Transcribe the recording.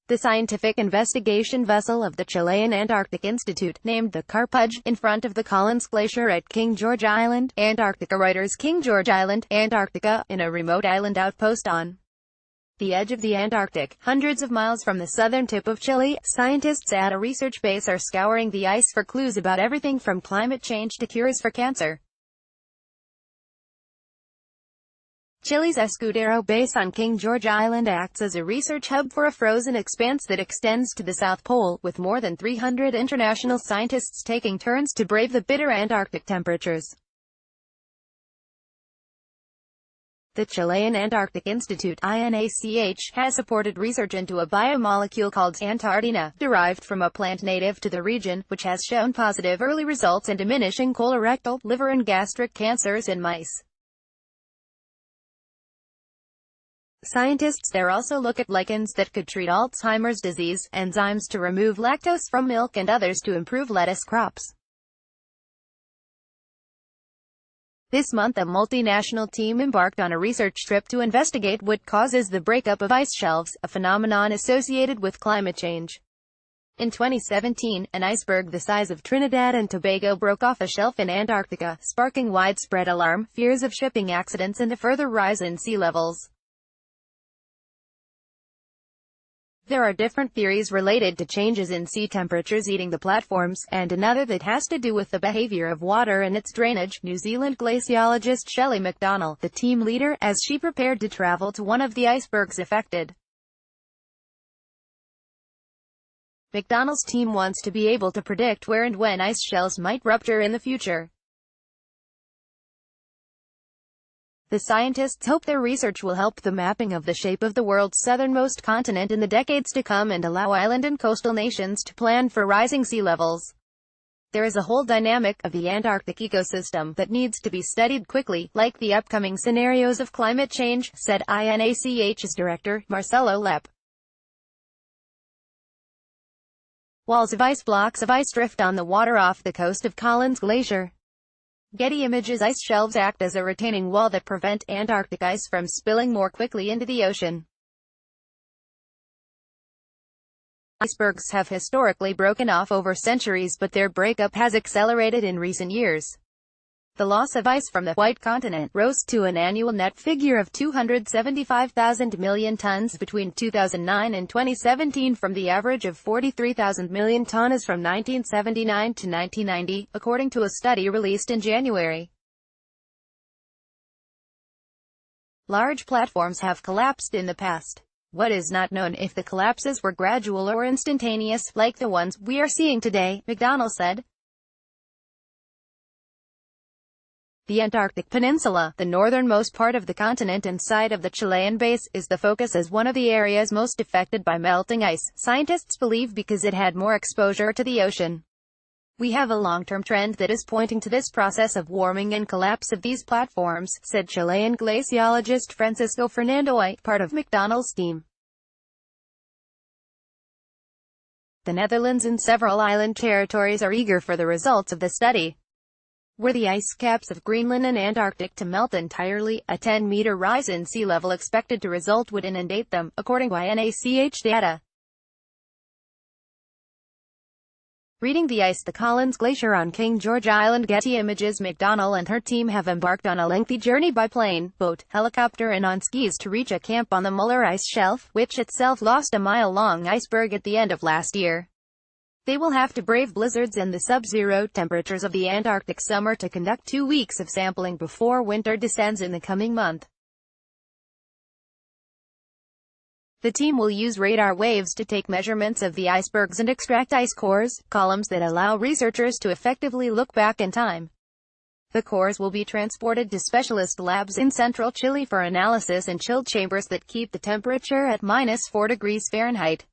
The scientific investigation vessel of the Chilean Antarctic Institute, named the Karpuj, in front of the Collins Glacier at King George Island, Antarctica. Reuters. King George Island, Antarctica, in a remote island outpost on the edge of the Antarctic, hundreds of miles from the southern tip of Chile, scientists at a research base are scouring the ice for clues about everything from climate change to cures for cancer. Chile's Escudero base on King George Island acts as a research hub for a frozen expanse that extends to the South Pole, with more than 300 international scientists taking turns to brave the bitter Antarctic temperatures. The Chilean Antarctic Institute (INACH) has supported research into a biomolecule called Antarctica, derived from a plant native to the region, which has shown positive early results in diminishing colorectal, liver and gastric cancers in mice. Scientists there also look at lichens that could treat Alzheimer's disease, enzymes to remove lactose from milk and others to improve lettuce crops. This month a multinational team embarked on a research trip to investigate what causes the breakup of ice shelves, a phenomenon associated with climate change. In 2017, an iceberg the size of Trinidad and Tobago broke off a shelf in Antarctica, sparking widespread alarm, fears of shipping accidents and a further rise in sea levels. There are different theories related to changes in sea temperatures eating the platforms, and another that has to do with the behavior of water and its drainage. New Zealand glaciologist Shelley McDonnell, the team leader, as she prepared to travel to one of the icebergs affected. McDonnell's team wants to be able to predict where and when ice shelves might rupture in the future. The scientists hope their research will help the mapping of the shape of the world's southernmost continent in the decades to come and allow island and coastal nations to plan for rising sea levels. There is a whole dynamic of the Antarctic ecosystem that needs to be studied quickly, like the upcoming scenarios of climate change, said INACH's director, Marcelo Lepp. Walls of ice, blocks of ice drift on the water off the coast of Collins Glacier. Getty Images. Ice shelves act as a retaining wall that prevent Antarctic ice from spilling more quickly into the ocean. Icebergs have historically broken off over centuries, but their breakup has accelerated in recent years. The loss of ice from the White Continent rose to an annual net figure of 275,000 million tons between 2009 and 2017 from the average of 43,000 million tons from 1979 to 1990, according to a study released in January. Large platforms have collapsed in the past. What is not known if the collapses were gradual or instantaneous, like the ones we are seeing today, McDonnell said. The Antarctic Peninsula, the northernmost part of the continent and site of the Chilean base, is the focus as one of the areas most affected by melting ice, scientists believe, because it had more exposure to the ocean. We have a long-term trend that is pointing to this process of warming and collapse of these platforms, said Chilean glaciologist Francisco Fernandoy, part of McDonnell's team. The Netherlands and several island territories are eager for the results of the study. Were the ice caps of Greenland and Antarctic to melt entirely, a 10-meter rise in sea level expected to result would inundate them, according to INACH data. Reading the ice. The Collins Glacier on King George Island. Getty Images. McDonnell and her team have embarked on a lengthy journey by plane, boat, helicopter and on skis to reach a camp on the Muller ice shelf, which itself lost a mile-long iceberg at the end of last year. They will have to brave blizzards and the sub-zero temperatures of the Antarctic summer to conduct 2 weeks of sampling before winter descends in the coming month. The team will use radar waves to take measurements of the icebergs and extract ice cores, columns that allow researchers to effectively look back in time. The cores will be transported to specialist labs in central Chile for analysis in chilled chambers that keep the temperature at -4 degrees Fahrenheit.